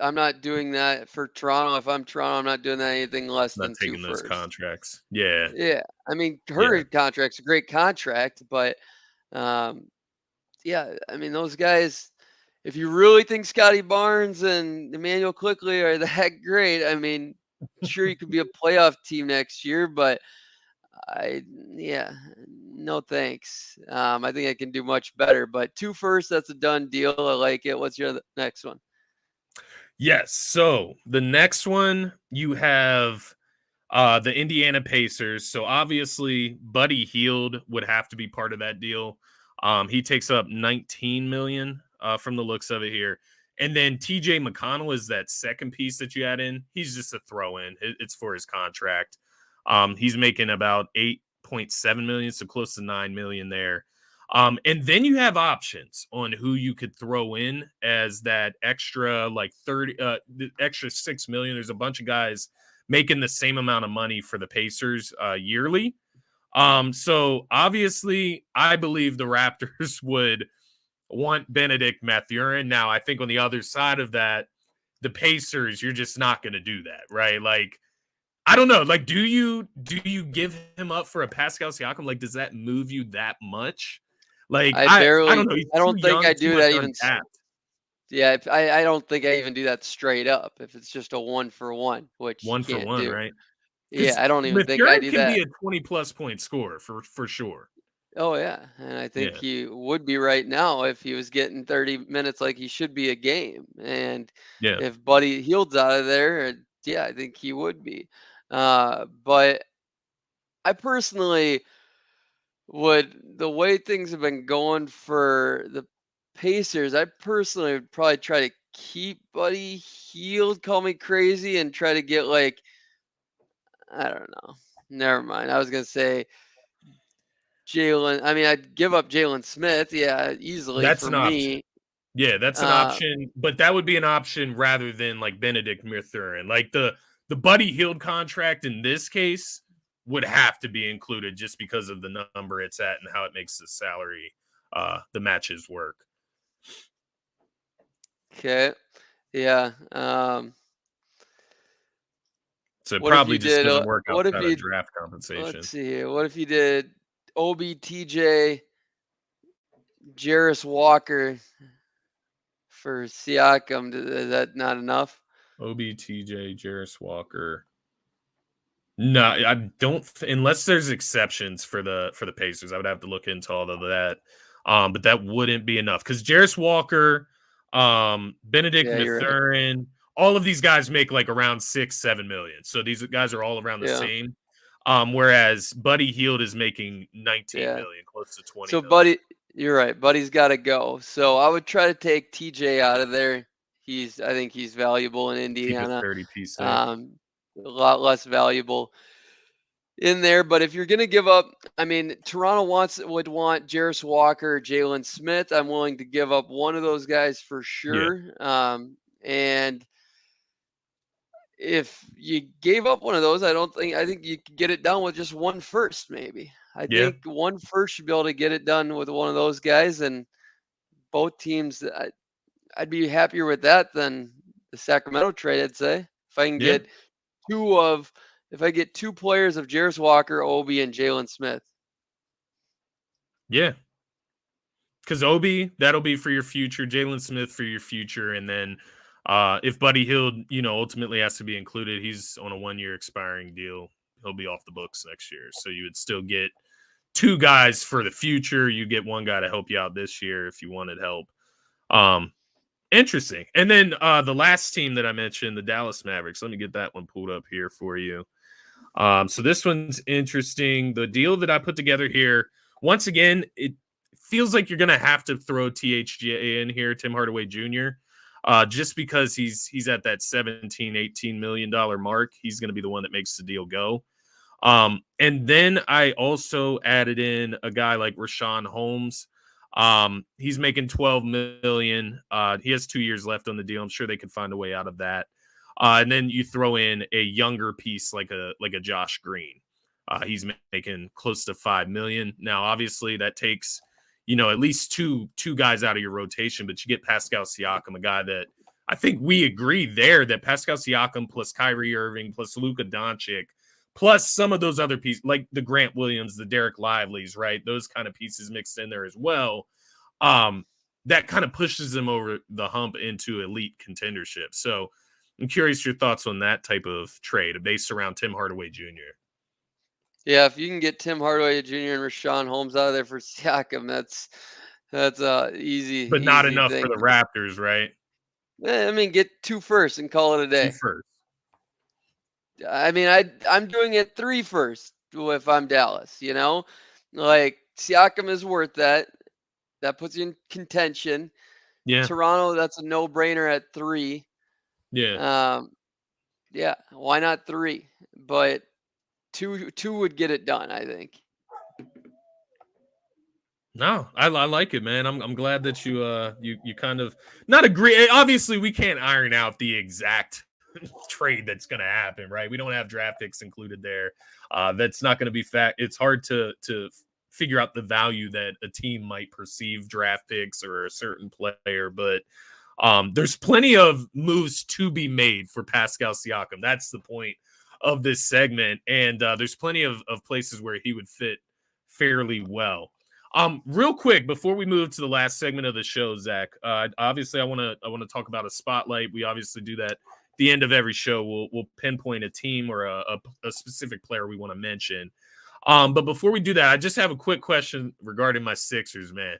I'm not doing that for Toronto. If I'm Toronto, I'm not doing that anything less Not than 2 taking those firsts. contracts. Yeah. Yeah, I mean, Yeah. her contract's a great contract, but yeah, I mean those guys. If you really think Scotty Barnes and Emmanuel Quickley are that great, I mean, sure you could be a playoff team next year, but yeah, no thanks. I think I can do much better. But 2 firsts, that's a done deal. I like it. What's your next one? Yes. So the next one you have the Indiana Pacers. So obviously Buddy Hield would have to be part of that deal. He takes up 19 million from the looks of it here. And then TJ McConnell is that second piece that you add in. He's just a throw in. It's for his contract. He's making about 8.7 million, so close to 9 million there. And then you have options on who you could throw in as that extra like 30 the extra 6 million. There's a bunch of guys making the same amount of money for the Pacers yearly. So obviously I believe the Raptors would want Benedict Mathurin. Now, I think on the other side of that, the Pacers, you're just not going to do that, right? Like, I don't know. Like, do you give him up for a Pascal Siakam? Like, does that move you that much? Like, I don't know. He's I too don't think young, I too do much that even. untapped. Yeah, I don't think I even do that straight up. If it's just a 1-for-1, which you One for can't one, do. right? Yeah, Because I don't even think I Mathurin do can that. be a 20-plus point scorer for sure. Oh yeah, and I think Yeah, he would be right now if he was getting 30 minutes like he should be a game. And yeah. if Buddy Hield's out of there, yeah, I think he would be. But I personally would, the way things have been going for the Pacers, I personally would probably try to keep Buddy Hield, call me crazy, and try to get like, I don't know. Never mind. I was gonna say Jalen. I mean, I'd give up Jalen Smith, yeah, easily That's for an option. me. Yeah, that's an Uh, option, but that would be an option rather than like Benedict Mathurin. Like the Buddy Hield contract in this case would have to be included just because of the number it's at and how it makes the salary the matches work. okay, yeah. So it What if probably you just did? doesn't work What if outside of you? draft Let's compensation. see here. What if you did OBTJ, Jarris Walker for Siakam? Is that not enough? OBTJ, Jarris Walker. No, I don't. Unless there's exceptions for the Pacers, I would have to look into all of that. But that wouldn't be enough because Jarris Walker, Benedict Yeah, you're right. Mathurin, all of these guys make like around 6-7 million. So these guys are all around the Yeah, same. Whereas Buddy Hield is making 19 yeah. million, close to 20 So, million. Buddy, you're right. Buddy's got to go. So I would try to take TJ out of there. I think he's valuable in Keep a Indiana. 30 piece there. A lot less valuable in there. But if you're gonna give up, I mean, Toronto would want Jarris Walker, Jalen Smith. I'm willing to give up one of those guys for Yeah, sure. And if you gave up one of those, I think you could get it done with just one first, maybe. I yeah, think one first should be able to get it done with one of those guys, and both teams. I'd be happier with that than the Sacramento trade. I'd say if I can yeah, get two of, if I get 2 players of Jarris Walker, Obi, and Jalen Smith. yeah. Because Obi, that'll be for your future. Jalen Smith for your future, and then if Buddy Hield, ultimately has to be included, he's on a 1-year expiring deal. He'll be off the books next year, so you would still get 2 guys for the future. You get 1 guy to help you out this year if you wanted help. Interesting. And then the last team that I mentioned, the Dallas Mavericks. Let me get that one pulled up here for you. So this one's interesting. The deal that I put together here, once again, it feels like you're going to have to throw THJ in here, Tim Hardaway Jr., just because he's at that $17-18 million mark. He's going to be the one that makes the deal go. And then I also added in a guy like Rashawn Holmes. He's making $12 million. He has 2 years left on the deal. I'm sure they could find a way out of that. And then you throw in a younger piece like a Josh Green. He's making close to $5 million. Now, obviously, that takes at least two guys out of your rotation, but you get Pascal Siakam, a guy that I think we agree there that Pascal Siakam plus Kyrie Irving plus Luka Doncic plus some of those other pieces like the Grant Williams, the Derek Lively's, right? Those kind of pieces mixed in there as well. That kind of pushes them over the hump into elite contendership. So I'm curious your thoughts on that type of trade based around Tim Hardaway Jr. Yeah, if you can get Tim Hardaway Jr. and Rashawn Holmes out of there for Siakam, that's a But not easy enough for thing. the Raptors, right? I mean, get 2 firsts and call it a 2 day. first. I mean, I'm doing it 3 firsts if I'm Dallas. Like Siakam is worth that. That puts you in contention. Yeah. Toronto, that's a no-brainer at 3. Yeah. Yeah, why not 3? But two would get it done, I think. No, I like it, man. I'm glad that you kind of not agree. Obviously, we can't iron out the exact trade that's going to happen, right? We don't have draft picks included there. That's not going to be fact. It's hard to figure out the value that a team might perceive draft picks or a certain player, but there's plenty of moves to be made for Pascal Siakam. That's the point of this segment, and there's plenty of places where he would fit fairly well. Real quick before we move to the last segment of the show, Zach. Obviously, I want to talk about a spotlight. We obviously do that at the end of every show. We'll pinpoint a team or a specific player we want to mention. But before we do that, I just have a quick question regarding my Sixers, man.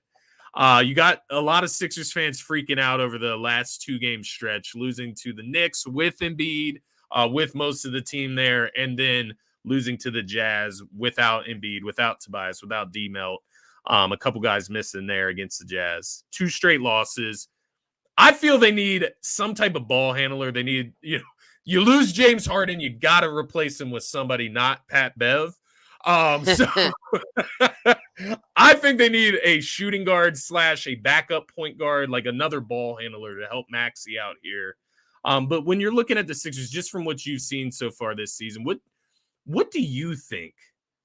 You got a lot of Sixers fans freaking out over the last 2-game stretch, losing to the Knicks with Embiid, with most of the team there, and then losing to the Jazz without Embiid, without Tobias, without D-Melt. A couple guys missing there against the Jazz. 2 straight losses. I feel they need some type of ball handler. They need, you lose James Harden, you got to replace him with somebody, not Pat Bev. So I think they need a shooting guard / a backup point guard, like another ball handler to help Maxey out here. But when you're looking at the Sixers, just from what you've seen so far this season, what do you think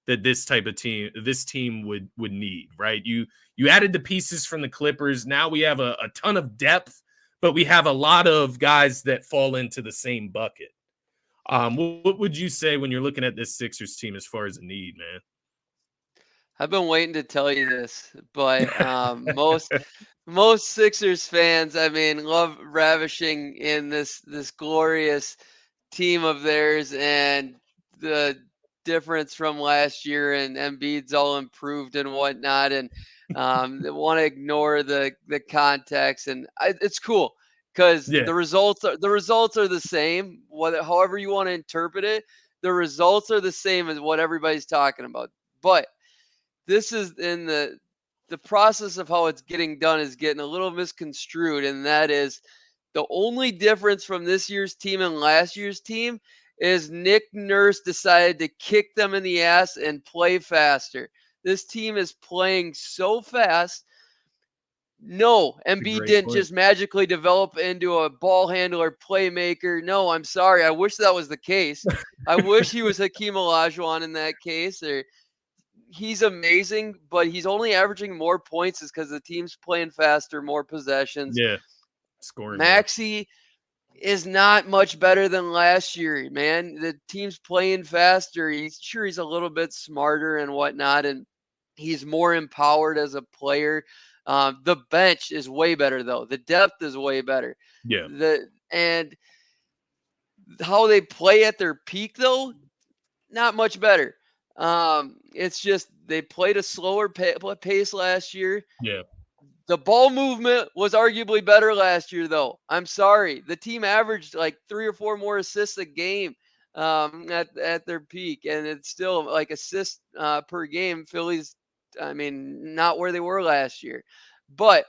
that this team would need, right? You added the pieces from the Clippers. Now we have a ton of depth, but we have a lot of guys that fall into the same bucket. What would you say when you're looking at this Sixers team as far as a need, man? I've been waiting to tell you this, but most Sixers fans, I mean, love ravishing in this glorious team of theirs, and the difference from last year, and Embiid's all improved and whatnot, and they want to ignore the context, and it's cool because Yeah, the results are the same. However you want to interpret it, the results are the same as what everybody's talking about, but this is in the process of how it's getting done is getting a little misconstrued, and that is the only difference from this year's team and last year's team is Nick Nurse decided to kick them in the ass and play faster. This team is playing so fast. No, a Embiid great didn't point. just magically develop into a ball handler, playmaker. No, I'm sorry. I wish that was the case. I wish he was Hakeem Olajuwon in that case, or he's amazing, but he's only averaging more points is because the team's playing faster, more possessions. Yeah, scoring more. Maxey is not much better than last year, man. The team's playing faster. He's a little bit smarter and whatnot, and he's more empowered as a player. The bench is way better, though. The depth is way better. Yeah, And how they play at their peak, though, not much better. It's just they played a slower pace last year. Yeah. The ball movement was arguably better last year, though. I'm sorry. The team averaged like 3 or 4 more assists a game at their peak, and it's still like assists per game. Philly's, I mean, not where they were last year. But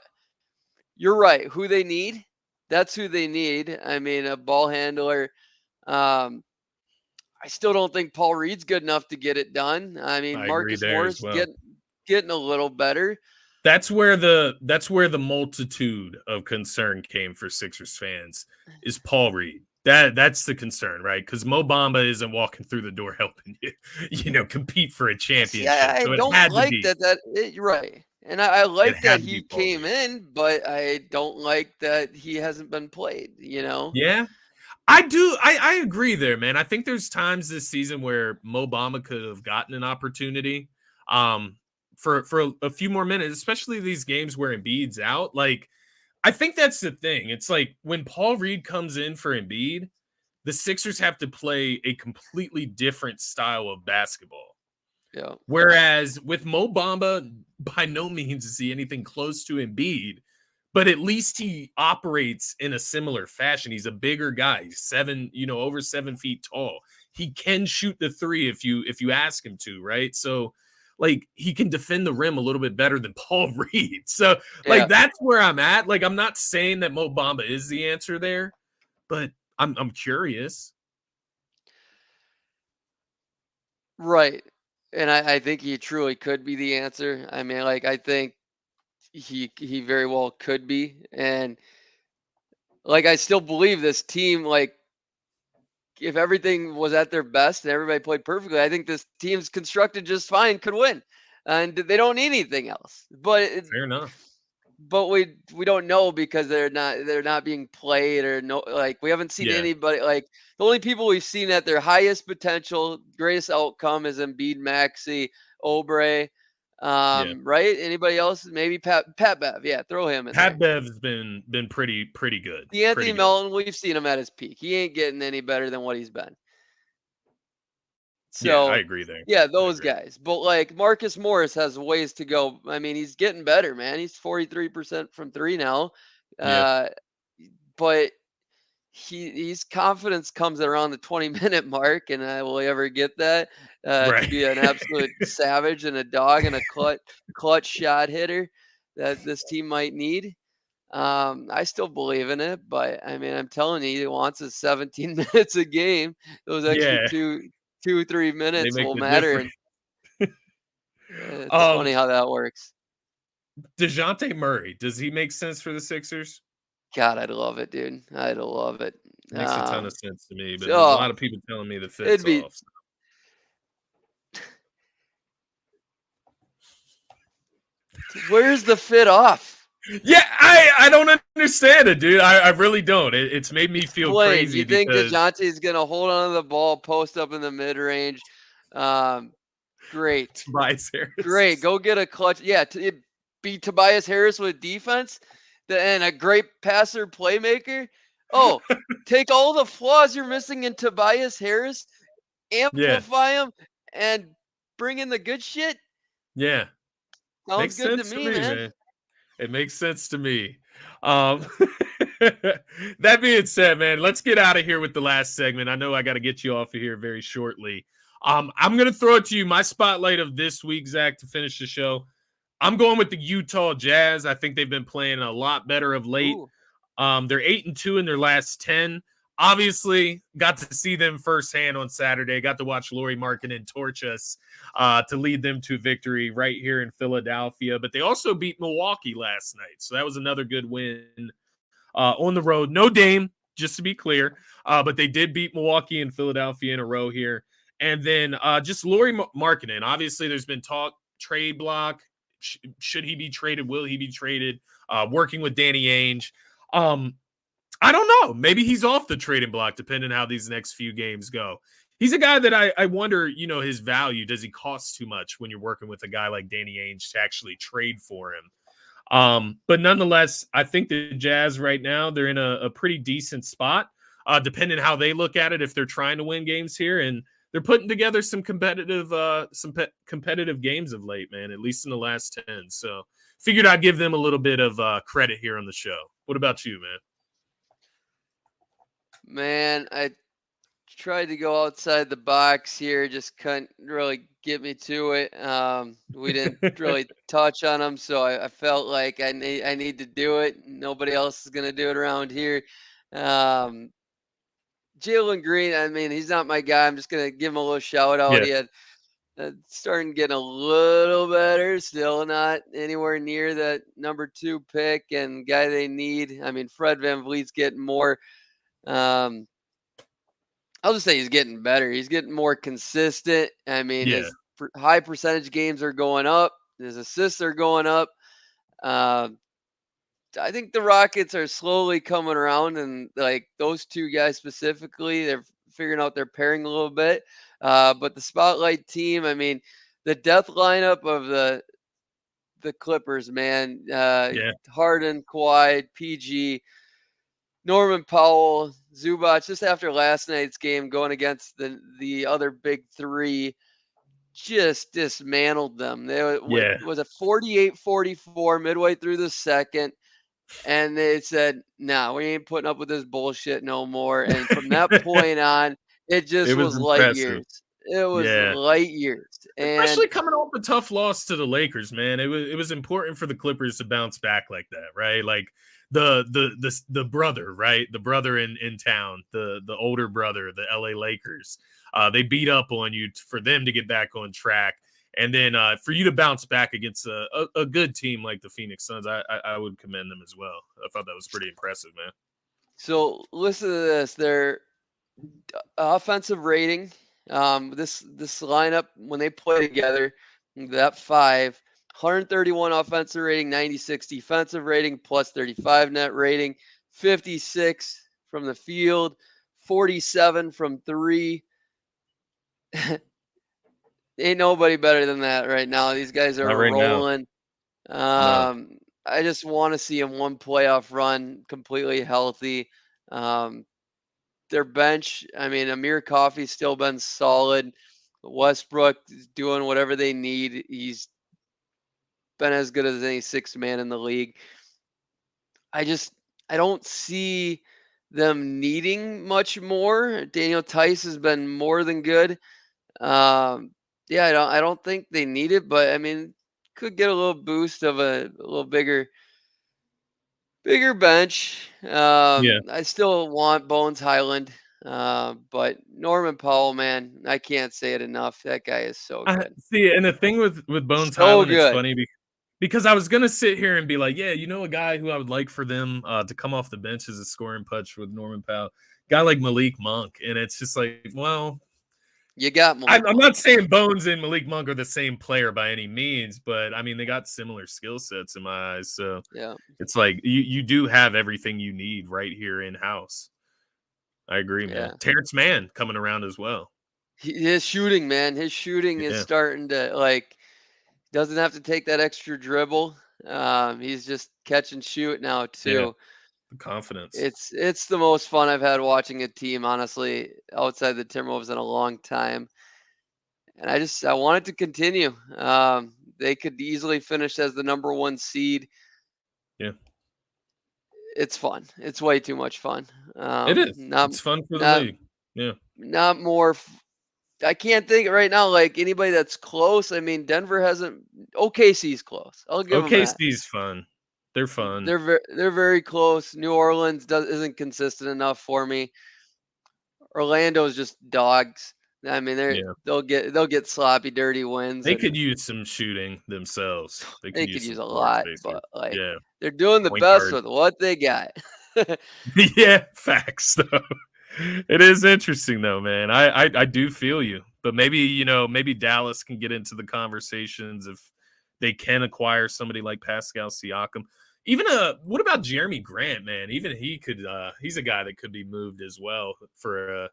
you're right. Who they need, that's who they need. I mean, a ball handler. Um, I still don't think Paul Reed's good enough to get it done. I mean, I agree Marcus there as Morris well. getting a little better. That's where the multitude of concern came for Sixers fans is Paul Reed. That's the concern, right? Because Mo Bamba isn't walking through the door helping you, compete for a See, championship. I So it don't had to like be. you're right. And I It like that had to be he Paul came Reed. in, but I don't like that he hasn't been played. Yeah, I do. I agree there, man. I think there's times this season where Mo Bamba could have gotten an opportunity um, for a few more minutes, especially these games where Embiid's out. Like, I think that's the thing. It's like when Paul Reed comes in for Embiid, the Sixers have to play a completely different style of basketball. Yeah. Whereas with Mo Bamba, by no means is he anything close to Embiid, but at least he operates in a similar fashion. He's a bigger guy, he's over 7 feet tall. He can shoot the three if you ask him to, right? So like he can defend the rim a little bit better than Paul Reed. So like Yeah. that's where I'm at. Like I'm not saying that Mo Bamba is the answer there, but I'm curious. Right. And I think he truly could be the answer. I mean, like I think he very well could be. And like I still believe this team, like if everything was at their best and everybody played perfectly, I think this team's constructed just fine, could win. And they don't need anything else. Fair enough. But we don't know because they're not being played or no, like we haven't seen Yeah. anybody, like the only people we've seen at their highest potential, greatest outcome is Embiid, Maxey, Oubre, Yeah. right? Anybody else? Maybe Pat Bev. Yeah, throw him in Pat there. Bev's been pretty good. The Anthony Pretty good. Melton, we've seen him at his peak. He ain't getting any better than what he's been. Yeah, I So, agree there. yeah, I those agree. guys. But like Marcus Morris has ways to go. I mean, he's getting better, man. He's 43% from 3 now. Yeah. Uh but his confidence comes at around the 20-minute mark, and will he ever get that to Right. be an absolute savage and a dog and a clutch shot hitter that this team might need? I still believe in it, but I mean, I'm telling you, he wants his 17 minutes a game. Those extra Yeah, 3 they minutes make will the matter, difference. and it's Um, funny how that works. DeJounte Murray, does he make sense for the Sixers? God, I'd love it, dude. I'd love it. Makes a ton Um, of sense to me, but there's a oh, lot of people telling me the fit's it'd be off. where's the fit off? Yeah, I don't understand it, dude. I really don't. It's made me feel Explain. crazy You think because DeJounte is gonna hold on to the ball, post up in the mid range? Um, great, Tobias Harris. great. Go get a clutch. Yeah, be Tobias Harris with defense, and a great passer, playmaker. Oh, take all the flaws you're missing in Tobias Harris, Yeah, amplify them, and bring in the good shit. yeah. Sounds Makes good to sense to me, me, man. man. It makes sense to me. Um, that being said, man, let's get out of here with the last segment. I know I got to get you off of here very shortly. I'm going to throw it to you. My spotlight of this week, Zach, to finish the show. I'm going with the Utah Jazz. I think they've been playing a lot better of late. Ooh, They're 8-2 in their last 10. Obviously, got to see them firsthand on Saturday. Got to watch Lauri Markkanen torch us to lead them to victory right here in Philadelphia. But they also beat Milwaukee last night. So that was another good win on the road. No Dame, just to be clear. But they did beat Milwaukee and Philadelphia in a row here. And then just Lauri Markkanen. Obviously, there's been talk, trade block. Should he be traded? Will he be traded? Working with Danny Ainge. I don't know. Maybe he's off the trading block, depending on how these next few games go. He's a guy that I wonder, his value. Does he cost too much when you're working with a guy like Danny Ainge to actually trade for him? But nonetheless, I think the Jazz right now, they're in a pretty decent spot, depending how they look at it, if they're trying to win games here. And they're putting together some competitive games of late, man. At least in the last 10. So figured I'd give them a little bit of credit here on the show. What about you, man? Man, I tried to go outside the box here, just couldn't really get me to it. We didn't really touch on them, so I felt like I need to do it. Nobody else is gonna do it around here. Um, Jalen Green, I mean, he's not my guy. I'm just gonna give him a little shout out. Yeah, He had starting getting a little better, still not anywhere near that number 2 pick and guy they need. I mean, Fred VanVleet's getting more. Um, I'll just say he's getting better. He's getting more consistent. I mean, yeah, his high percentage games are going up. His assists are going up. Um, I think the Rockets are slowly coming around, and like those two guys specifically, they're figuring out their pairing a little bit. But the spotlight team, I mean, the death lineup of the Clippers, man, yeah. Harden, Kawhi, PG, Norman Powell, Zubac, just after last night's game going against the other big three, just dismantled them. Yeah. Was a 48-44 midway through the second, and they said, "Nah, we ain't putting up with this bullshit no more." And from that point on, it It just was was light impressive. years. It was Yeah. light years, and Especially coming off a tough loss to the Lakers, man. It was important for the Clippers to bounce back like that, right? Like the brother, right? The brother in town, the older brother, the LA Lakers. They beat up on you for them to get back on track. And then for you to bounce back against a good team like the Phoenix Suns, I would commend them as well. I thought that was pretty impressive, man. so listen to this. Their offensive rating. This lineup when they play together, that 131 offensive rating, 96 defensive rating, plus 35 net rating, 56 from the field, 47 from three. Ain't nobody better than that right now. These guys are Not right now. rolling. No. I just want to see them one playoff run completely healthy. Um, their bench, I mean, Amir Coffey's still been solid. Westbrook is doing whatever they need. He's been as good as any sixth man in the league. I just I don't see them needing much more. Daniel Tice has been more than good. Um, yeah, I don't think they need it, but I mean, could get a little boost of a little bigger bench. Yeah. I still want Bones Highland, but Norman Powell, man, I can't say it enough. That guy is so I good, see, and the thing with Bones so Highland, it's good. funny because I was gonna sit here and be like, yeah, a guy who I would like for them to come off the bench as a scoring punch with Norman Powell, guy like Malik Monk, and it's just like, well, You got I'm, Malik I'm Monk. not saying Bones and Malik Monk are the same player by any means, but I mean they got similar skill sets in my eyes, so Yeah, it's like you do have everything you need right here in house. I agree, man. yeah. Terrence Mann coming around as well. His shooting, man, his shooting is Yeah, starting to like doesn't have to take that extra dribble. He's just catch and shoot now yeah, too. the confidence. It's the most fun I've had watching a team, honestly, outside the Timberwolves in a long time. And I want it to continue. They could easily finish as the number 1 seed. Yeah. It's fun. It's way too much fun. It is. Not It's fun for the not league. Yeah. not more. I can't think right now like anybody that's close. I mean, Denver hasn't. OKC's close. I'll give them that. OKC's fun. They're fun. They're very close. New Orleans isn't consistent enough for me. Orlando's just dogs. I mean, Yeah. they'll get sloppy, dirty wins, They and could use some shooting themselves. They they could could use some use a floor lot. space here. But like, Yeah. they're doing the Point best guard. with what they got. Yeah, facts though. It is interesting though, man. I do feel you. But maybe, maybe Dallas can get into the conversations if they can acquire somebody like Pascal Siakam. Even what about Jeremy Grant, man? Even he could he's a guy that could be moved as well for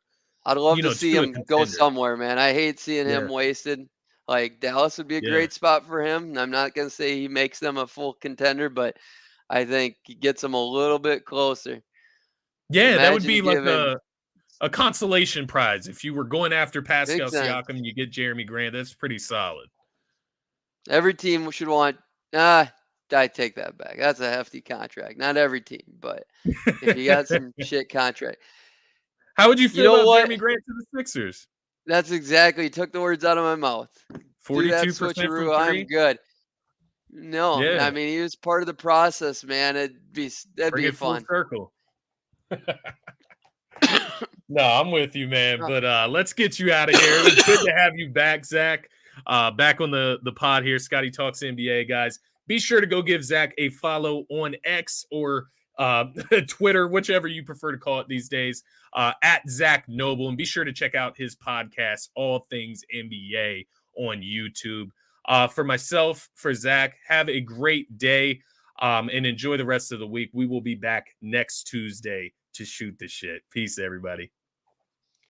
I'd love to see to a him go contender. somewhere, man. I hate seeing him Yeah. wasted. Like Dallas would be a Yeah. great spot for him. I'm not gonna say he makes them a full contender, but I think he gets them a little bit closer. Yeah, that would Imagine be like giving a a consolation prize. If you were going after Pascal Makes sense. Siakam, you get Jeremy Grant. That's pretty solid. Every team should want. I take that back. That's a hefty contract. Not every team, but if you got some shit contract. How would you You feel know about what? Jeremy Grant to the Sixers? That's exactly took the words out of my mouth. Do that 42% from switcheroo. I'm three? good. No, Yeah. I mean he was part of the process, man. That'd Bring be it full fun. circle. No, I'm with you, man. But let's get you out of here. It was good to have you back, Zach. Back on the pod here, Scotty Talks NBA, guys. Be sure to go give Zach a follow on X or Twitter, whichever you prefer to call it these days, at Zach Noble. And be sure to check out his podcast, All Things NBA, on YouTube. For myself, for Zach, have a great day and enjoy the rest of the week. We will be back next Tuesday to shoot the shit. Peace, everybody.